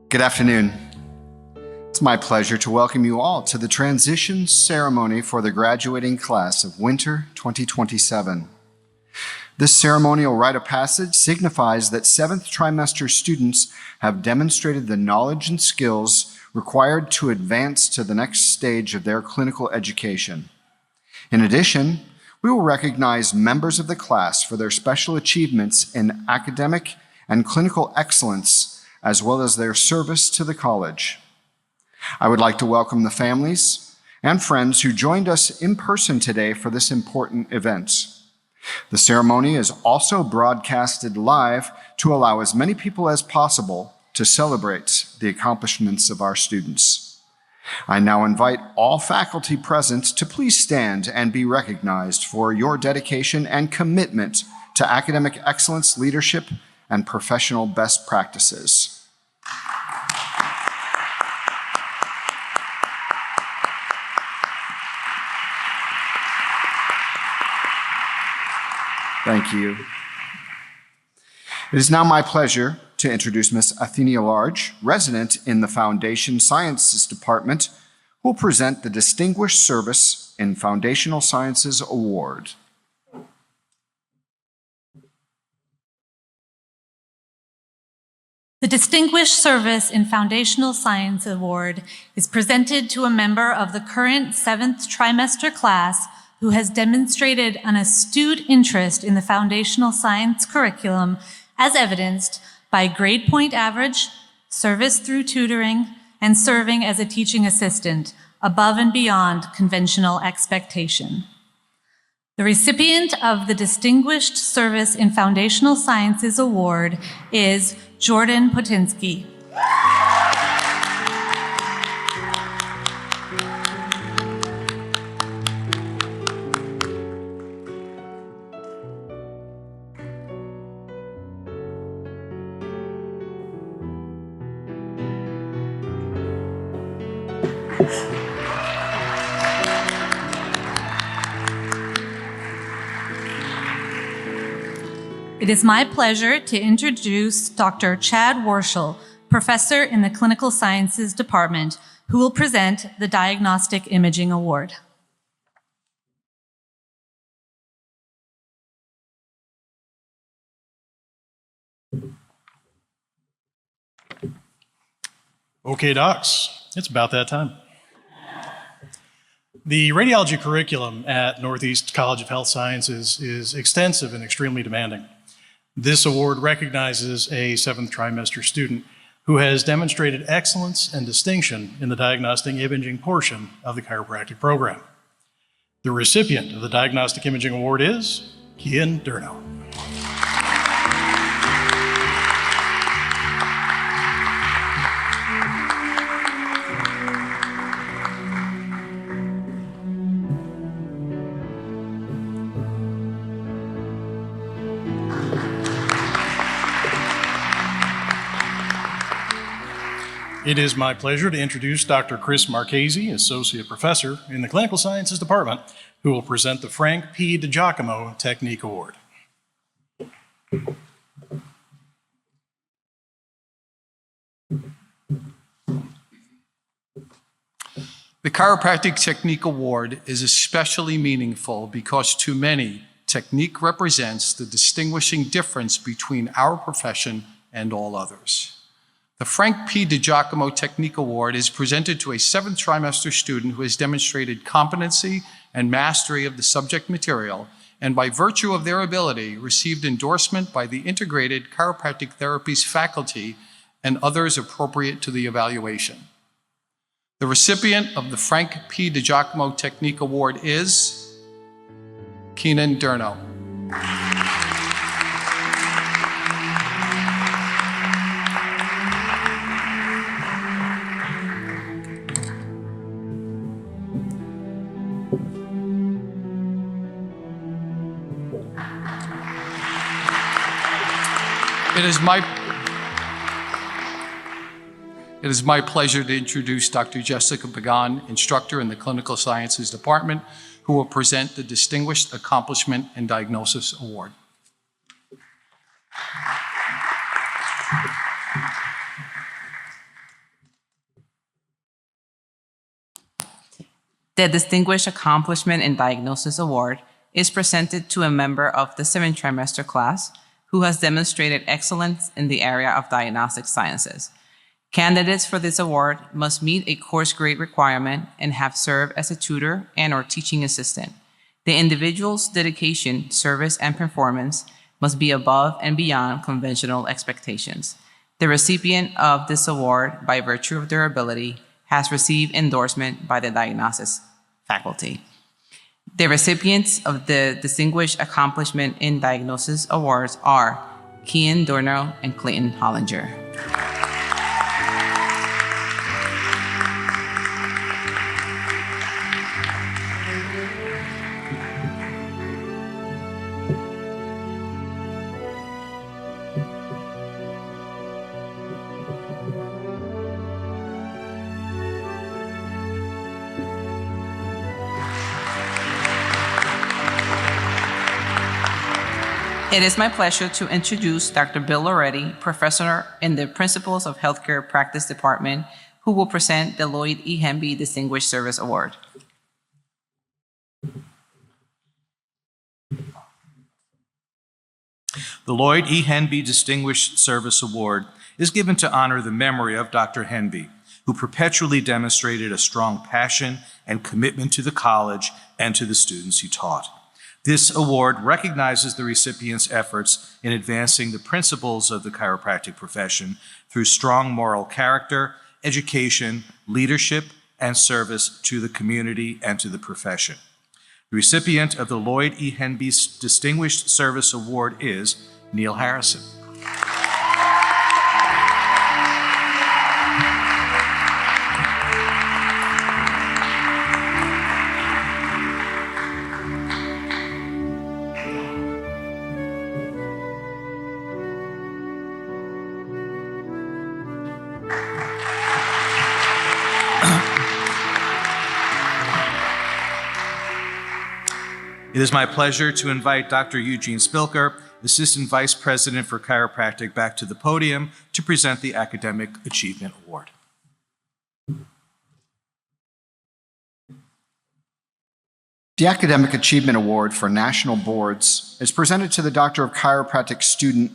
Good afternoon. It's my pleasure to welcome you all to the transition ceremony for the graduating class of Winter 2027. This ceremonial rite of passage signifies that seventh trimester students have demonstrated the knowledge and skills required to advance to the next stage of their clinical education. In addition, we will recognize members of the class for their special achievements in academic and clinical excellence, as well as their service to the college. I would like to welcome the families and friends who joined us in person today for this important event. The ceremony is also broadcasted live to allow as many people as possible to celebrate the accomplishments of our students. I now invite all faculty present to please stand and be recognized for your dedication and commitment to academic excellence, leadership, and professional best practices. Thank you. It is now my pleasure to introduce Ms. Athenia Large, resident in the Foundation Sciences Department, who will present the Distinguished Service in Foundational Sciences Award. The Distinguished Service in Foundational Science Award is presented to a member of the current 7th trimester class who has demonstrated an astute interest in the foundational science curriculum as evidenced by grade point average, service through tutoring, and serving as a teaching assistant above and beyond conventional expectation. The recipient of the Distinguished Service in Foundational Sciences Award is Jordan Potinsky. It is my pleasure to introduce Dr. Chad Warshall, professor in the Clinical Sciences Department, who will present the Diagnostic Imaging Award. Okay, docs, it's about that time. The radiology curriculum at Northeast College of Health Sciences is extensive and extremely demanding. This award recognizes a 7th trimester student who has demonstrated excellence and distinction in the diagnostic imaging portion of the chiropractic program. The recipient of the Diagnostic Imaging Award is Kian Durno. It is my pleasure to introduce Dr. Chris Marchese, Associate Professor in the Clinical Sciences Department, who will present the Frank P. DiGiacomo Technique Award. The Chiropractic Technique Award is especially meaningful because to many, technique represents the distinguishing difference between our profession and all others. The Frank P. DiGiacomo Technique Award is presented to a 7th trimester student who has demonstrated competency and mastery of the subject material, and by virtue of their ability, received endorsement by the Integrated Chiropractic Therapies faculty and others appropriate to the evaluation. The recipient of the Frank P. DiGiacomo Technique Award is Keenan Durno. It is my pleasure to introduce Dr. Jessica Pagan, instructor in the Clinical Sciences Department, who will present the Distinguished Accomplishment in Diagnosis Award. The Distinguished Accomplishment in Diagnosis Award is presented to a member of the seventh trimester class who has demonstrated excellence in the area of diagnostic sciences. Candidates for this award must meet a course grade requirement and have served as a tutor and/or teaching assistant. The individual's dedication, service, and performance must be above and beyond conventional expectations. The recipient of this award, by virtue of their ability, has received endorsement by the diagnosis faculty. The recipients of the Distinguished Accomplishment in Diagnosis Awards are Kian Dorno and Clayton Hollinger. It is my pleasure to introduce Dr. Bill Loretti, professor in the Principles of Healthcare Practice Department, who will present the Lloyd E. Hemby Distinguished Service Award. The Lloyd E. Henby Distinguished Service Award is given to honor the memory of Dr. Henby, who perpetually demonstrated a strong passion and commitment to the college and to the students he taught. This award recognizes the recipient's efforts in advancing the principles of the chiropractic profession through strong moral character, education, leadership, and service to the community and to the profession. The recipient of the Lloyd E. Henby Distinguished Service Award is Neil Harrison. It is my pleasure to invite Dr. Eugene Spilker, Assistant Vice President for Chiropractic, back to the podium to present the Academic Achievement Award. The Academic Achievement Award for National Boards is presented to the Doctor of Chiropractic student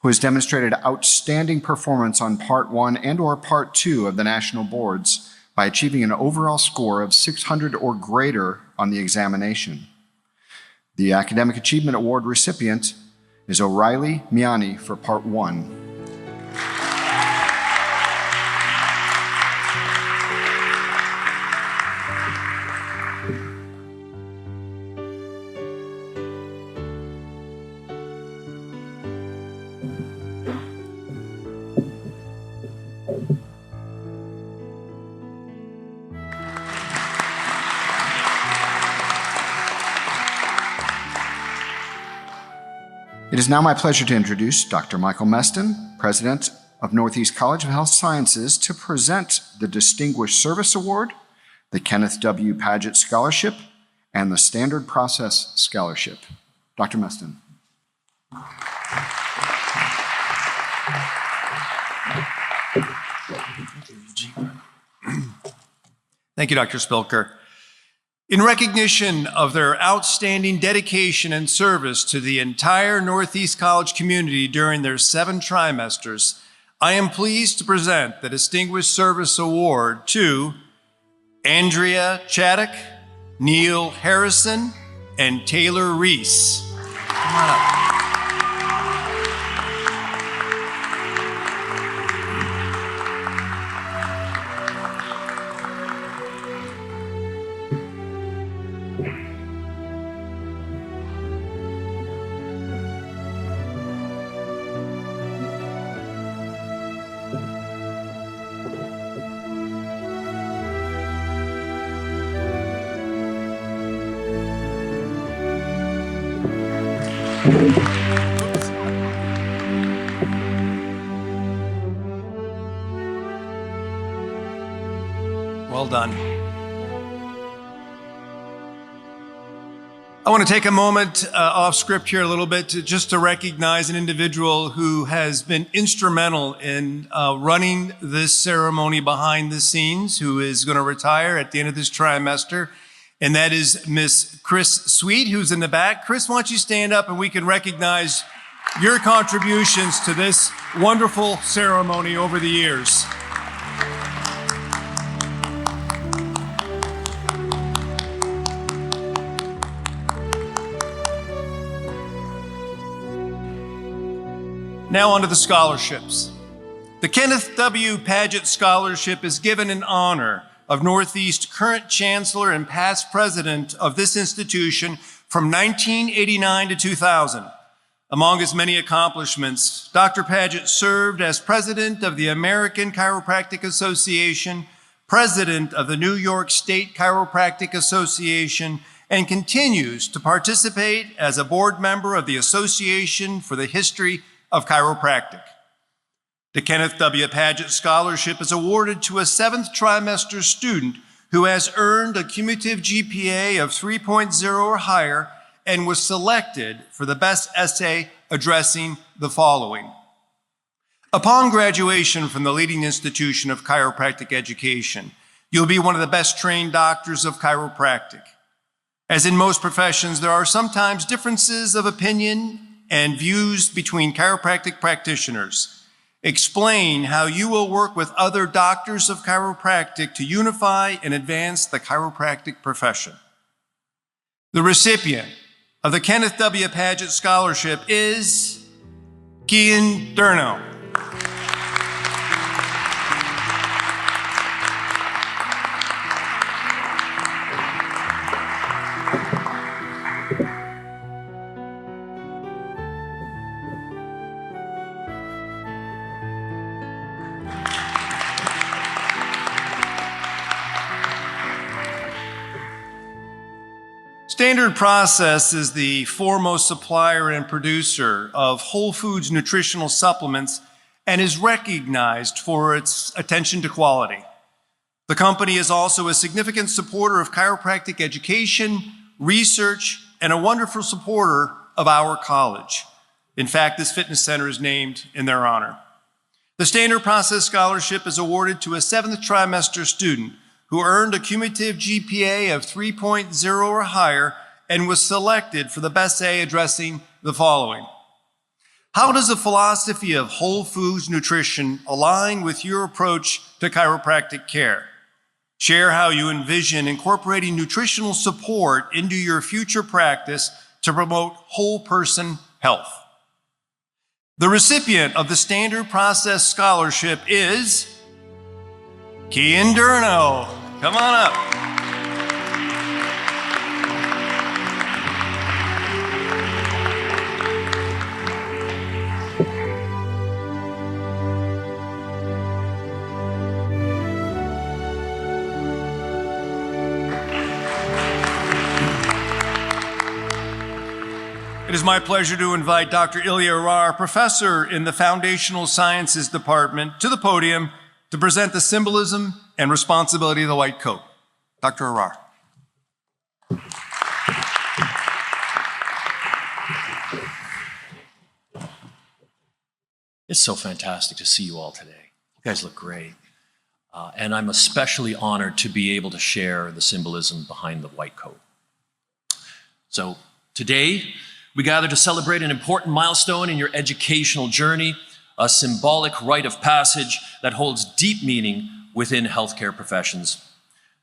who has demonstrated outstanding performance on Part 1 and/or Part 2 of the national boards by achieving an overall score of 600 or greater on the examination. The Academic Achievement Award recipient is O'Reilly Miani for Part 1. It is now my pleasure to introduce Dr. Michael Meston, President of Northeast College of Health Sciences, to present the Distinguished Service Award, the Kenneth W. Paget Scholarship, and the Standard Process Scholarship. Dr. Meston. Thank you, Dr. Spilker. In recognition of their outstanding dedication and service to the entire Northeast College community during their 7 trimesters, I am pleased to present the Distinguished Service Award to Andrea Chaddock, Neil Harrison, and Taylor Reese. Come on up. Well done. I want to take a moment off script here a little bit to recognize an individual who has been instrumental in running this ceremony behind the scenes, who is going to retire at the end of this trimester. and that is Miss Chris Sweet, who's in the back. Chris, why don't you stand up and we can recognize your contributions to this wonderful ceremony over the years. Now on to the scholarships. The Kenneth W. Paget Scholarship is given in honor of Northeast current chancellor and past president of this institution from 1989 to 2000. Among his many accomplishments, Dr. Paget served as president of the American Chiropractic Association, president of the New York State Chiropractic Association, and continues to participate as a board member of the Association for the History of Chiropractic. The Kenneth W. Paget Scholarship is awarded to a seventh-trimester student who has earned a cumulative GPA of 3.0 or higher and was selected for the best essay addressing the following. Upon graduation from the leading institution of chiropractic education, you'll be one of the best trained doctors of chiropractic. As in most professions, there are sometimes differences of opinion and views between chiropractic practitioners. Explain how you will work with other doctors of chiropractic to unify and advance the chiropractic profession. The recipient of the Kenneth W. Paget Scholarship is Kian Durno. Standard Process is the foremost supplier and producer of whole foods nutritional supplements and is recognized for its attention to quality. The company is also a significant supporter of chiropractic education, research, and a wonderful supporter of our college. In fact, this fitness center is named in their honor. The Standard Process Scholarship is awarded to a seventh trimester student who earned a cumulative GPA of 3.0 or higher and was selected for the best essay addressing the following. How does the philosophy of whole foods nutrition align with your approach to chiropractic care? Share how you envision incorporating nutritional support into your future practice to promote whole person health. The recipient of the Standard Process Scholarship is Kian Durno. Come on up. It is my pleasure to invite Dr. Ilya Arar, professor in the Foundational Sciences Department, to the podium to present the symbolism and responsibility of the white coat. Dr. Arar. It's so fantastic to see you all today. You guys look great. And I'm especially honored to be able to share the symbolism behind the white coat. So today, we gather to celebrate an important milestone in your educational journey, a symbolic rite of passage that holds deep meaning within healthcare professions.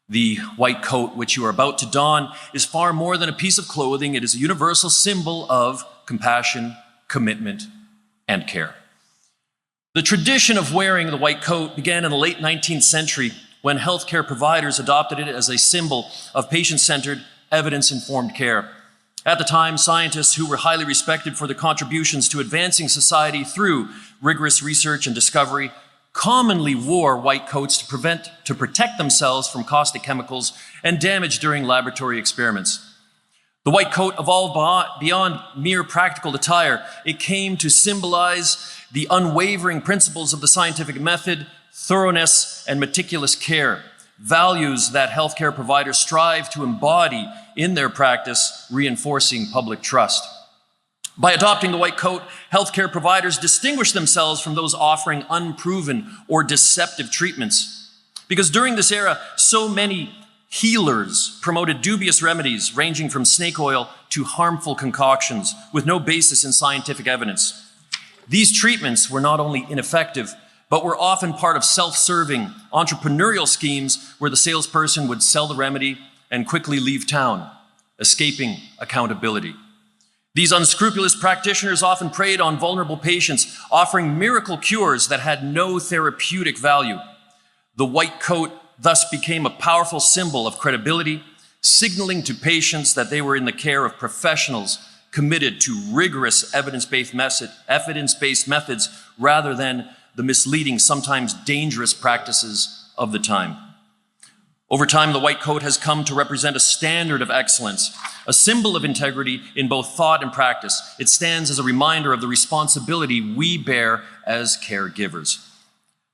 The white coat which you are about to don is far more than a piece of clothing. It is a universal symbol of compassion, commitment, and care. The tradition of wearing the white coat began in the late 19th century when healthcare providers adopted it as a symbol of patient-centered, evidence-informed care. At the time, scientists who were highly respected for their contributions to advancing society through rigorous research and discovery commonly wore white coats to protect themselves from caustic chemicals and damage during laboratory experiments. The white coat evolved beyond mere practical attire. It came to symbolize the unwavering principles of the scientific method, thoroughness, and meticulous care, values that healthcare providers strive to embody in their practice, reinforcing public trust. By adopting the white coat, healthcare providers distinguish themselves from those offering unproven or deceptive treatments. Because during this era, so many Healers promoted dubious remedies ranging from snake oil to harmful concoctions with no basis in scientific evidence. These treatments were not only ineffective, but were often part of self-serving entrepreneurial schemes where the salesperson would sell the remedy and quickly leave town, escaping accountability. These unscrupulous practitioners often preyed on vulnerable patients, offering miracle cures that had no therapeutic value. The white coat thus became a powerful symbol of credibility, signaling to patients that they were in the care of professionals committed to rigorous evidence-based methods rather than the misleading, sometimes dangerous practices of the time. Over time, the white coat has come to represent a standard of excellence, a symbol of integrity in both thought and practice. It stands as a reminder of the responsibility we bear as caregivers.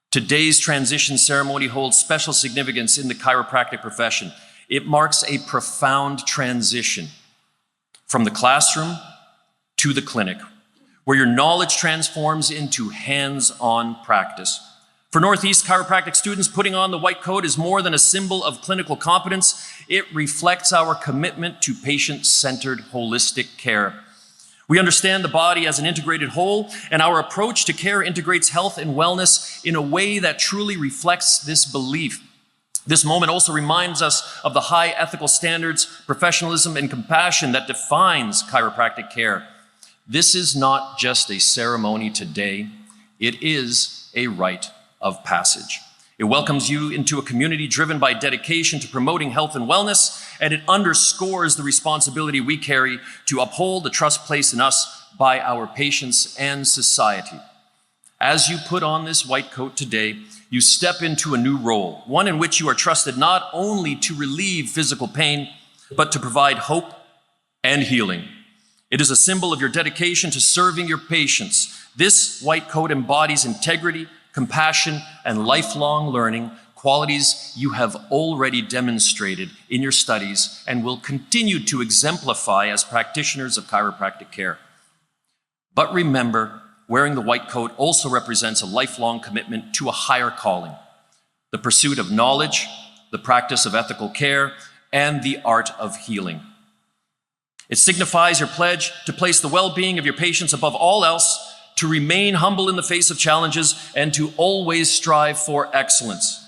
Today's transition ceremony holds special significance in the chiropractic profession. It marks a profound transition from the classroom to the clinic, where your knowledge transforms into hands-on practice. For Northeast chiropractic students, putting on the white coat is more than a symbol of clinical competence. It reflects our commitment to patient-centered holistic care. We understand the body as an integrated whole, and our approach to care integrates health and wellness in a way that truly reflects this belief. This moment also reminds us of the high ethical standards, professionalism, and compassion that defines chiropractic care. This is not just a ceremony today, it is a rite of passage. It welcomes you into a community driven by dedication to promoting health and wellness, and it underscores the responsibility we carry to uphold the trust placed in us by our patients and society. As you put on this white coat today, you step into a new role, one in which you are trusted not only to relieve physical pain, but to provide hope and healing. It is a symbol of your dedication to serving your patients. This white coat embodies integrity, compassion, and lifelong learning, qualities you have already demonstrated in your studies and will continue to exemplify as practitioners of chiropractic care. But remember, wearing the white coat also represents a lifelong commitment to a higher calling, the pursuit of knowledge, the practice of ethical care, and the art of healing. It signifies your pledge to place the well-being of your patients above all else, to remain humble in the face of challenges, and to always strive for excellence.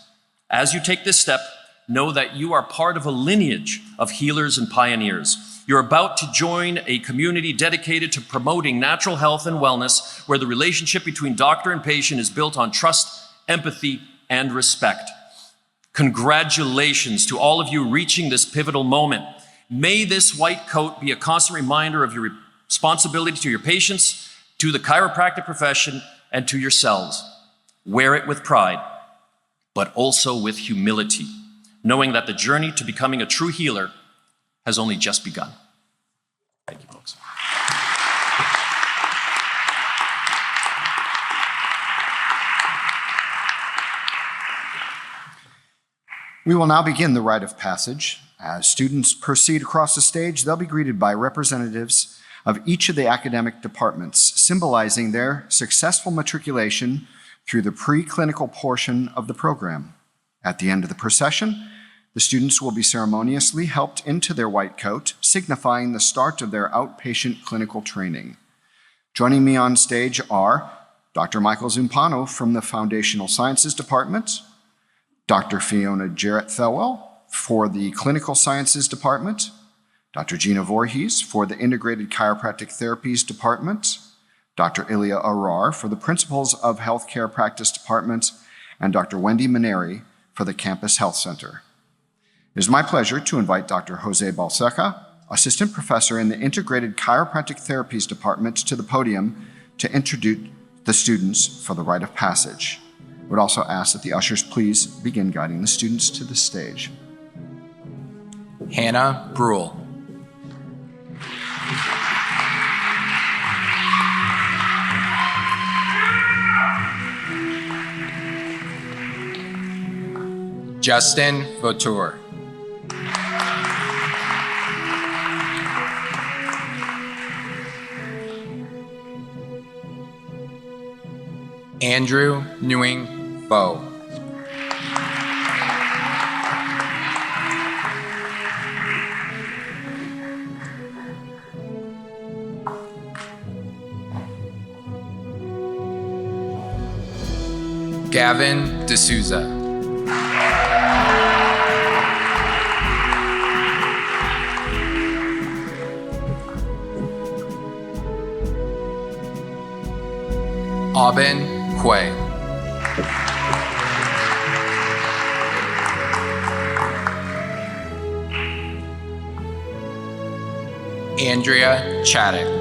As you take this step, know that you are part of a lineage of healers and pioneers. You're about to join a community dedicated to promoting natural health and wellness, where the relationship between doctor and patient is built on trust, empathy, and respect. Congratulations to all of you reaching this pivotal moment. May this white coat be a constant reminder of your responsibility to your patients, to the chiropractic profession, and to yourselves. Wear it with pride, but also with humility, knowing that the journey to becoming a true healer has only just begun. Thank you, folks. We will now begin the rite of passage. As students proceed across the stage, they'll be greeted by representatives of each of the academic departments, symbolizing their successful matriculation through the preclinical portion of the program. At the end of the procession, the students will be ceremoniously helped into their white coat, signifying the start of their outpatient clinical training. Joining me on stage are Dr. Michael Zumpano from the Foundational Sciences Department, Dr. Fiona Jarrett-Thelwell for the Clinical Sciences Department, Dr. Gina Voorhees for the Integrated Chiropractic Therapies Department, Dr. Ilya Arar for the Principles of Healthcare Practice Department, and Dr. Wendy Maneri for the Campus Health Center. It is my pleasure to invite Dr. Jose Balseca, Assistant Professor in the Integrated Chiropractic Therapies Department, to the podium to introduce the students for the rite of passage. I would also ask that the ushers please begin guiding the students to the stage. Hannah Brule. Justin Vautour. Andrew Nguyen Vo. Gavin D'Souza. Aubin Quay. Andrea Chaddock.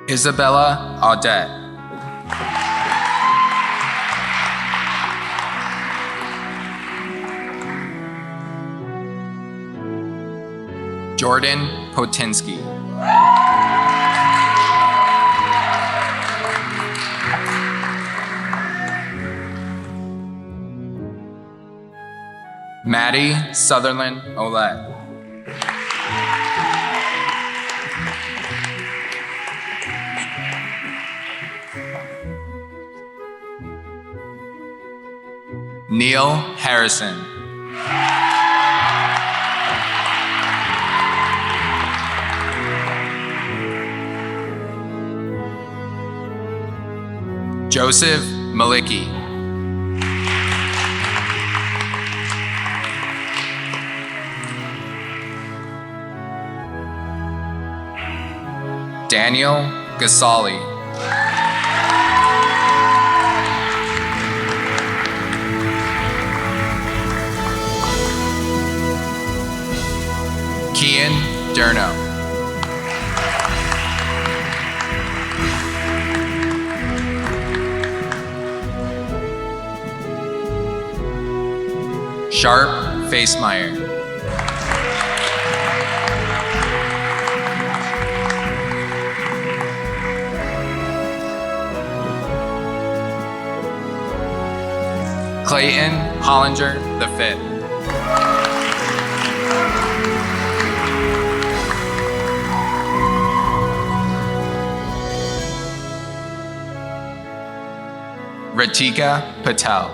Isabella Audette. Jordan Potinsky. Maddie Sutherland Olette. Neil Harrison. Joseph Malicki. Daniel Gasali. Kian Durno. Sharp Facemeyer. Clayton Hollinger V. Ratika Patel.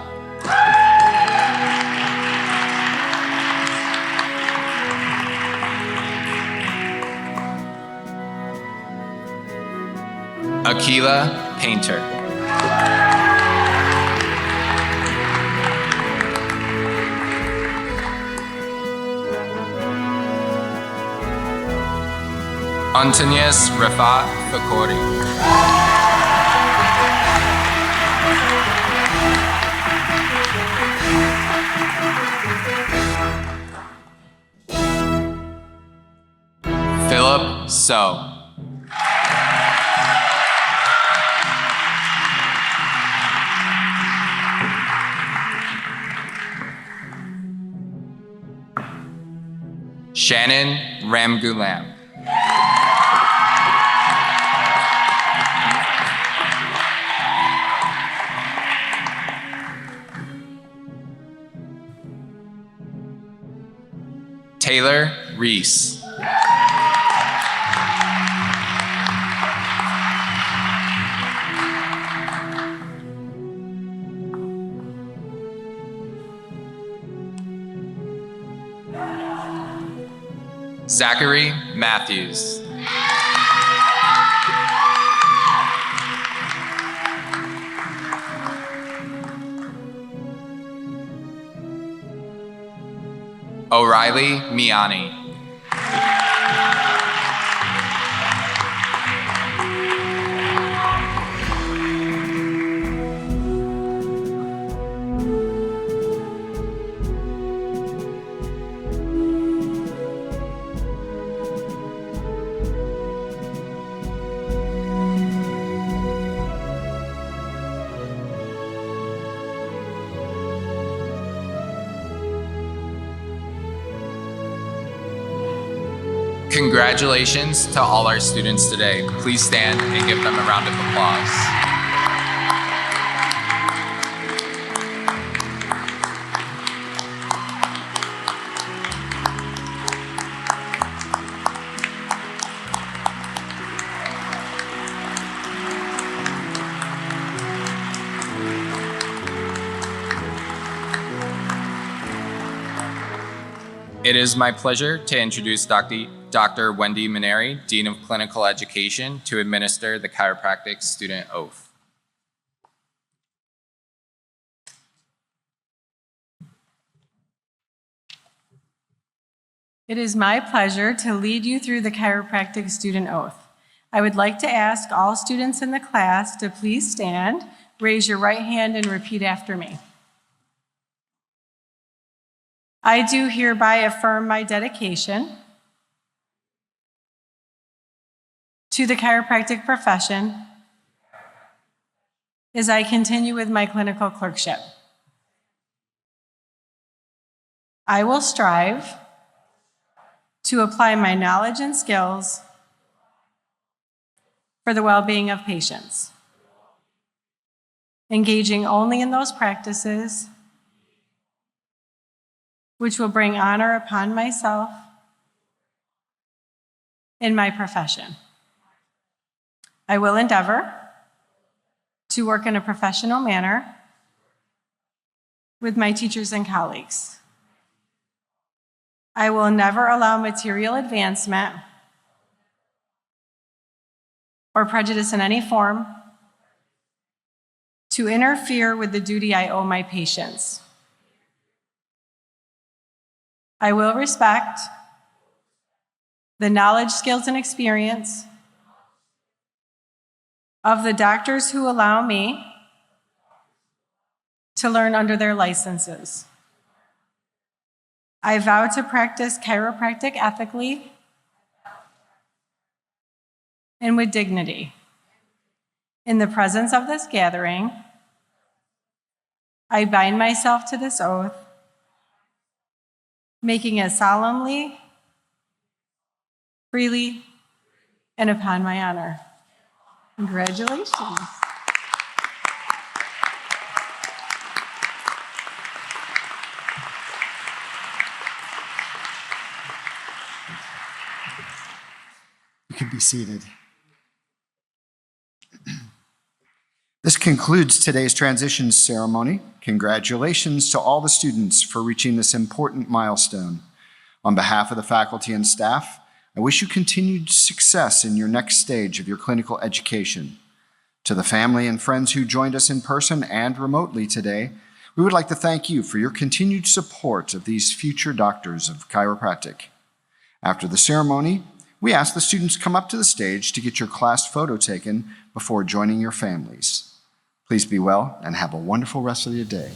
Akila Painter. Antonius Rafat Fakori. Philip So. Shannon Ramgulam. Taylor Reese. Zachary Matthews. O'Reilly Miani. Congratulations to all our students today. Please stand and give them a round of applause. It is my pleasure to introduce Dr. Wendy Maneri, Dean of Clinical Education, to administer the chiropractic student oath. It is my pleasure to lead you through the chiropractic student oath. I would like to ask all students in the class to please stand, raise your right hand, and repeat after me. I do hereby affirm my dedication to the chiropractic profession as I continue with my clinical clerkship. I will strive to apply my knowledge and skills for the well-being of patients, engaging only in those practices which will bring honor upon myself in my profession. I will endeavor to work in a professional manner with my teachers and colleagues. I will never allow material advancement or prejudice in any form to interfere with the duty I owe my patients. I will respect the knowledge, skills, and experience of the doctors who allow me to learn under their licenses. I vow to practice chiropractic ethically and with dignity. In the presence of this gathering, I bind myself to this oath, making it solemnly, freely, and upon my honor. Congratulations. You can be seated. This concludes today's transition ceremony. Congratulations to all the students for reaching this important milestone. On behalf of the faculty and staff, I wish you continued success in your next stage of your clinical education. To the family and friends who joined us in person and remotely today, we would like to thank you for your continued support of these future doctors of chiropractic. After the ceremony, we ask the students come up to the stage to get your class photo taken before joining your families. Please be well and have a wonderful rest of your day.